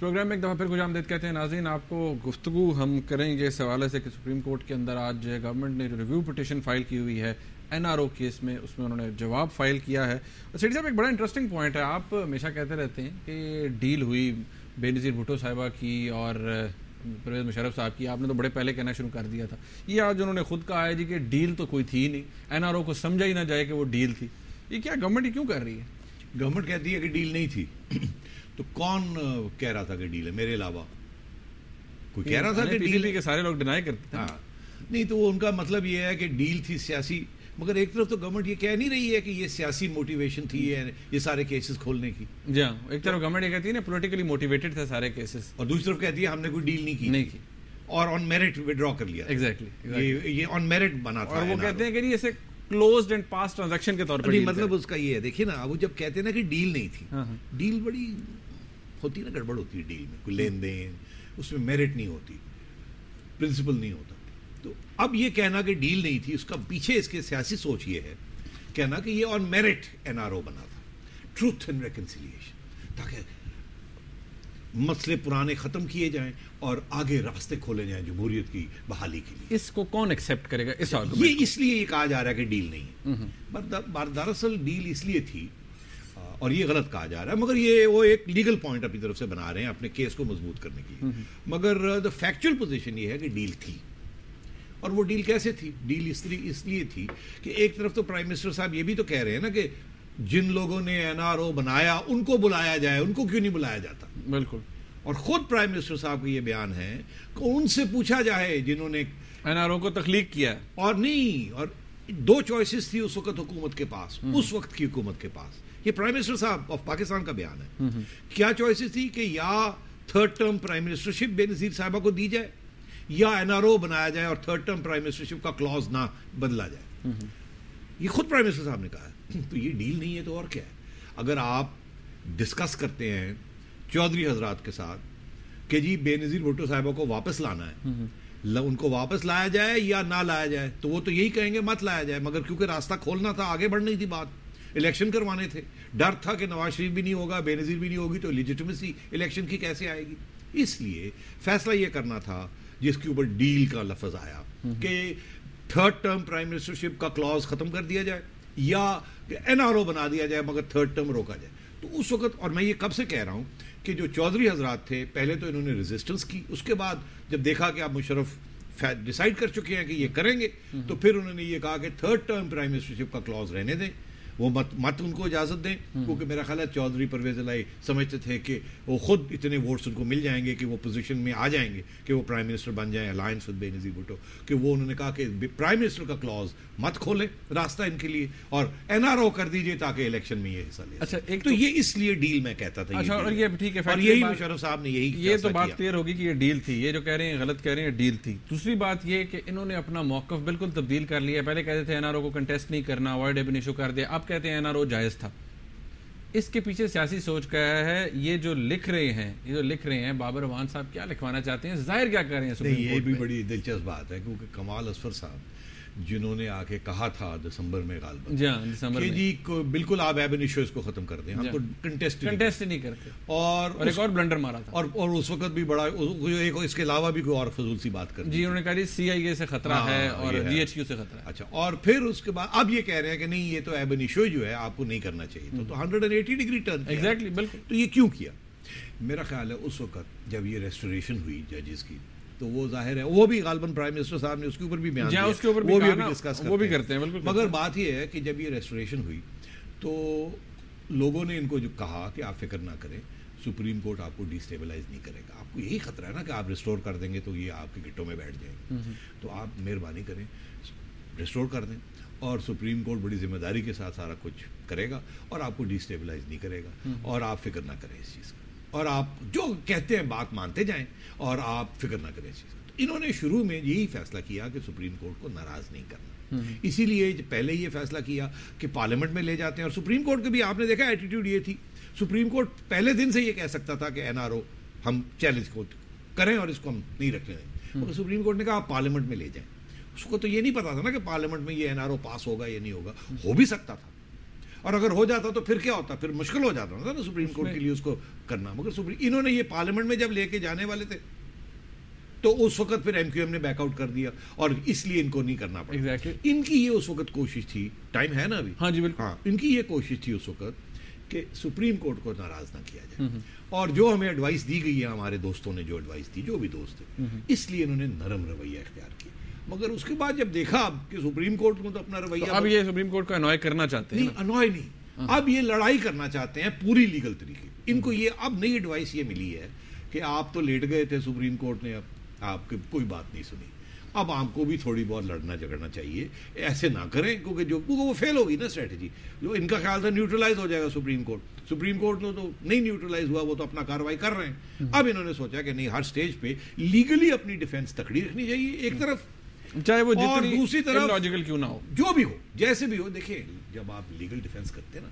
Programme میں ایک دفعہ پھر خوش آمدید کہتے ہیں ناظرین. آپ کو گفتگو ہم کریں گے اس حوالے سے کہ سپریم کورٹ کے اندر آج گورنمنٹ نے جو ریویو پٹیشن فائل کی ہوئی ہے NRO کیس میں, اس میں انہوں نے جواب فائل کیا ہے. سیٹھی صاحب ایک بڑا انٹرسٹنگ پوائنٹ ہے, آپ ہمیشہ کہتے رہتے ہیں کہ ڈیل ہوئی بے نظیر بھٹو صاحبہ کی اور پرویز مشرف صاحب کی, آپ نے تو بڑے پہلے کہنا شروع کر دیا تھا. یہ آج انہوں نے خود کہا ہے جی کہ ڈیل تو کوئی تھی نہیں, NRO کو سمجھا ہی نہ جائے کہ وہ ڈیل تھی. یہ کیا گورنمنٹ یہ کیوں کر رہی ہے؟ گورنمنٹ کہتی ہے کہ ڈیل نہیں تھی. تو کون کہہ رہا تھا کہ ڈیل ہے میرے علاوہ؟ کوئی کہہ رہا تھا کہ ڈیل کے سارے لوگ ڈینائی کرتے تھے. ہاں نہیں, تو وہ ان کا مطلب یہ ہے کہ ڈیل تھی سیاسی, مگر ایک طرف تو گورنمنٹ یہ کہہ نہیں رہی ہے کہ یہ سیاسی موٹیویشن تھی یہ سارے کیسز کھولنے کی. جی ہاں, ایک طرف گورنمنٹ یہ کہتی ہے نا پولیٹیکلی موٹیویٹڈ تھے سارے کیسز, اور دوسری طرف کہتی ہے ہم نے کوئی ڈیل نہیں کی اور آن میرٹ ودرا کر لیا. ایگزیکٹلی یہ آن میرٹ بنا تھا. اور وہ کہتے ہیں کہ یہ ایسے کلوزڈ اینڈ پاس ٹرانزیکشن کے طور پر. مطلب اس کا یہ ہے, دیکھیے نا, وہ جب کہتے ہیں نا کہ ڈیل نہیں تھی, ڈیل بڑی ہوتی نا, گڑبڑ ہوتی ہے ڈیل میں, کوئی لین دین, اس میں میرٹ نہیں ہوتی, پرنسپل نہیں ہوتا. تو اب یہ کہنا کہ ڈیل نہیں تھی, اس کا پیچھے اس کے سیاسی سوچ یہ ہے کہنا کہ یہ آن میرٹ NRO بنا تھا, ٹروتھ اینڈ ریکنسیلیشن, تاکہ مسئلے پرانے ختم کیے جائیں اور آگے راستے کھولے جائیں جمہوریت کی بحالی کے لیے. اس کو کون ایکسیپٹ کرے گا؟ یہ اس لیے یہ کہا جا رہا ہے کہ ڈیل نہیں ہے. دراصل ڈیل اس لیے تھی, اور یہ غلط کہا جا رہا ہے, مگر یہ وہ ایک لیگل پوائنٹ اپنی طرف سے بنا رہے ہیں اپنے کیس کو مضبوط کرنے کے لیے. مگر دا فیکچوئل پوزیشن یہ ہے کہ ڈیل تھی. اور وہ ڈیل کیسے تھی؟ ڈیل اس لیے تھی کہ ایک طرف تو پرائم منسٹر صاحب یہ بھی تو کہہ رہے ہیں نا کہ جن لوگوں نے NRO بنایا ان کو بلایا جائے, ان کو کیوں نہیں بلایا جاتا. بالکل. اور خود پرائم منسٹر صاحب کا یہ بیان ہے کہ ان سے پوچھا جائے جنہوں نے NRO کو تخلیق کیا. اور نہیں, اور دو چوائسز تھی اس وقت حکومت کے پاس, اس وقت کی حکومت کے پاس. یہ پرائم منسٹر صاحب آف پاکستان کا بیان ہے. کیا چوائسز تھی؟ کہ یا تھرڈ ٹرم پرائم منسٹرشپ بے نظیر صاحبہ کو دی جائے, یا NRO بنایا جائے اور تھرڈ ٹرم پرائم منسٹرشپ کا کلوز نہ بدلا جائے. یہ خود پرائم منسٹر صاحب نے کہا ہے. تو یہ ڈیل نہیں ہے تو اور کیا ہے؟ اگر آپ ڈسکس کرتے ہیں چودھری حضرات کے ساتھ کہ جی بے نظیر بھٹو صاحبہ کو واپس لانا ہے, ان کو واپس لایا جائے یا نہ لایا جائے, تو وہ تو یہی کہیں گے مت لایا جائے. مگر کیونکہ راستہ کھولنا تھا, آگے بڑھنی تھی بات, الیکشن کروانے تھے, ڈر تھا کہ نواز شریف بھی نہیں ہوگا, بے نظیر بھی نہیں ہوگی, تو لیجیٹمیسی الیکشن کی کیسے آئے گی. اس لیے فیصلہ یہ کرنا تھا جس کے اوپر ڈیل کا لفظ آیا کہ تھرڈ ٹرم پرائم منسٹرشپ کا کلوز ختم کر دیا جائے یا NRO بنا دیا جائے مگر تھرڈ ٹرم روکا جائے. تو اس وقت, اور میں یہ کب سے کہہ رہا ہوں کہ جو چودھری حضرات تھے پہلے تو انہوں نے ریزسٹنس کی, اس کے بعد جب دیکھا کہ آپ مشرف ڈیسائیڈ کر چکے ہیں کہ یہ کریں گے, تو پھر انہوں نے یہ کہا کہ تھرڈ ٹرم پرائم منسٹرشپ کا کلوز رہنے دیں, وہ مت ان کو اجازت دیں. کیونکہ میرا خیال ہے چودھری پرویز الہی سمجھتے تھے کہ وہ خود اتنے ووٹس ان کو مل جائیں گے کہ وہ پوزیشن میں آ جائیں گے کہ وہ پرائم منسٹر بن جائیں الائنس ود بے نظیر بھٹو, کہ وہ انہوں نے کہا کہ پرائم منسٹر کا کلوز مت کھولیں راستہ ان کے لیے, اور NRO کر دیجئے تاکہ الیکشن میں یہ حصہ لے. اچھا, ایک تو یہ اس لیے ڈیل میں کہتا تھا. اور یہ ٹھیک ہے, اور یہی مشرف صاحب نے یہی, یہ تو بات کلیئر ہوگی کہ یہ ڈیل تھی. یہ جو کہہ رہے ہیں غلط کہہ رہے ہیں, ڈیل تھی. دوسری بات یہ کہ انہوں نے اپنا موقف بالکل تبدیل کر لیا. پہلے کہتے تھے NRO کو کنٹیسٹ نہیں کرنا, اوائڈ ایبن ایشو کر دیا, اب کہتے ہیں NRO جائز تھا. اس کے پیچھے سیاسی سوچ کا ہے. یہ جو لکھ رہے ہیں بابر اعوان صاحب کیا لکھوانا چاہتے ہیں, ظاہر کیا کر رہے ہیں؟ یہ بھی بڑی دلچسپ بات ہے, کیونکہ کمال اصفر صاحب جنہوں نے آ کے کہا تھا دسمبر میں غالباً کہ جی بالکل آپ ایبن ایشوز کو ختم کر دیں, ہم تو کنٹیسٹ نہیں کرتے, اور ایک اور بلنڈر مارا تھا, اور اس وقت بھی بڑا اس کے علاوہ بھی کوئی اور فضول سی بات کر دی. جی انہوں نے کہا CIA سے خطرہ ہے اور GHQ سے خطرہ ہے. اچھا, اور پھر اس کے بعد اب یہ کہہ رہے ہیں کہ نہیں یہ تو ایبن ایشو جو ہے آپ کو نہیں کرنا چاہیے, تو 180 ڈگری ٹرن. ایگزیکٹلی, بالکل. تو یہ کیوں کیا؟ میرا خیال ہے اس وقت جب یہ ریسٹوریشن ہوئی ججز کی, تو وہ ظاہر ہے وہ بھی غالباً پرائم منسٹر صاحب نے اس کے اوپر بھی بیان دیا, وہ بھی ڈسکس کرتے ہیں. بالکل. مگر بات یہ ہے کہ جب یہ ریسٹوریشن ہوئی تو لوگوں نے ان کو جو کہا کہ آپ فکر نہ کریں, سپریم کورٹ آپ کو ڈی اسٹیبلائز نہیں کرے گا, آپ کو یہی خطرہ ہے نا کہ آپ ریسٹور کر دیں گے تو یہ آپ کے گٹوں میں بیٹھ جائیں گے, تو آپ مہربانی کریں ریسٹور کر دیں, اور سپریم کورٹ بڑی ذمہ داری کے ساتھ سارا کچھ کرے گا اور آپ کو ڈی اسٹیبلائز نہیں کرے گا, اور آپ فکر نہ کریں اس چیز کا, اور آپ جو کہتے ہیں بات مانتے جائیں اور آپ فکر نہ کریں اس چیز کا. تو انہوں نے شروع میں یہی فیصلہ کیا کہ سپریم کورٹ کو ناراض نہیں کرنا, اسی لیے پہلے یہ فیصلہ کیا کہ پارلیمنٹ میں لے جاتے ہیں. اور سپریم کورٹ کے بھی آپ نے دیکھا ایٹیٹیوڈ یہ تھی, سپریم کورٹ پہلے دن سے یہ کہہ سکتا تھا کہ NRO ہم چیلنج کو کریں اور اس کو ہم نہیں رکھنے دیں, اور سپریم کورٹ نے کہا آپ پارلیمنٹ میں لے جائیں. اس کو تو یہ نہیں پتا تھا نا کہ پارلیمنٹ میں یہ NRO پاس ہوگا یا نہیں ہوگا, ہو بھی سکتا تھا, اور اگر ہو جاتا تو پھر کیا ہوتا, پھر مشکل ہو جاتا نا سپریم کورٹ کے لیے اس کو کرنا. مگر انہوں نے یہ پارلیمنٹ میں جب لے کے جانے والے تھے تو اس وقت پھر ایم کیو ایم نے بیک آؤٹ کر دیا, اور اس لیے ان کو نہیں کرنا پڑا. ان کی یہ اس وقت کوشش تھی, ٹائم ہے نا ابھی, ہاں جی بالکل, ہاں ان کی یہ کوشش تھی اس وقت کہ سپریم کورٹ کو ناراض نہ کیا جائے. اور جو ہمیں ایڈوائس دی گئی ہے, ہمارے دوستوں نے جو ایڈوائس دی, جو بھی دوست تھے, اس لیے انہوں نے نرم رویہ اختیار کیا. مگر اس کے بعد جب دیکھا اب کہ سپریم کورٹ کو تو اپنا رویہ, اب یہ سپریم کورٹ کو انوائے کرنا چاہتے ہیں, نہیں انوائے نہیں, اب یہ لڑائی کرنا چاہتے ہیں پوری لیگل طریقے. ان کو یہ اب نئی ایڈوائس یہ ملی ہے کہ آپ تو لیٹ گئے تھے, سپریم کورٹ نے اب آپ کی کوئی بات نہیں سنی, اب آپ کو بھی تھوڑی بہت لڑنا جھگڑنا چاہیے, ایسے نہ کریں کیونکہ وہ فیل ہوگی نا اسٹریٹجی. جو ان کا خیال تھا نیوٹرلائز ہو جائے گا سپریم کورٹ نے تو نہیں نیوٹرلائز ہوا, وہ تو اپنا کارروائی کر رہے ہیں. اب انہوں نے سوچا کہ نہیں, ہر سٹیج پہ لیگلی اپنی ڈیفense تکڑی رکھنی چاہیے ایک طرف, چاہے وہ اور جتنی دوسری طرف لاجیکل کیوں نہ ہو, جو بھی ہو, جیسے بھی ہو. دیکھیں جب آپ لیگل ڈیفenس کرتے ہیں نا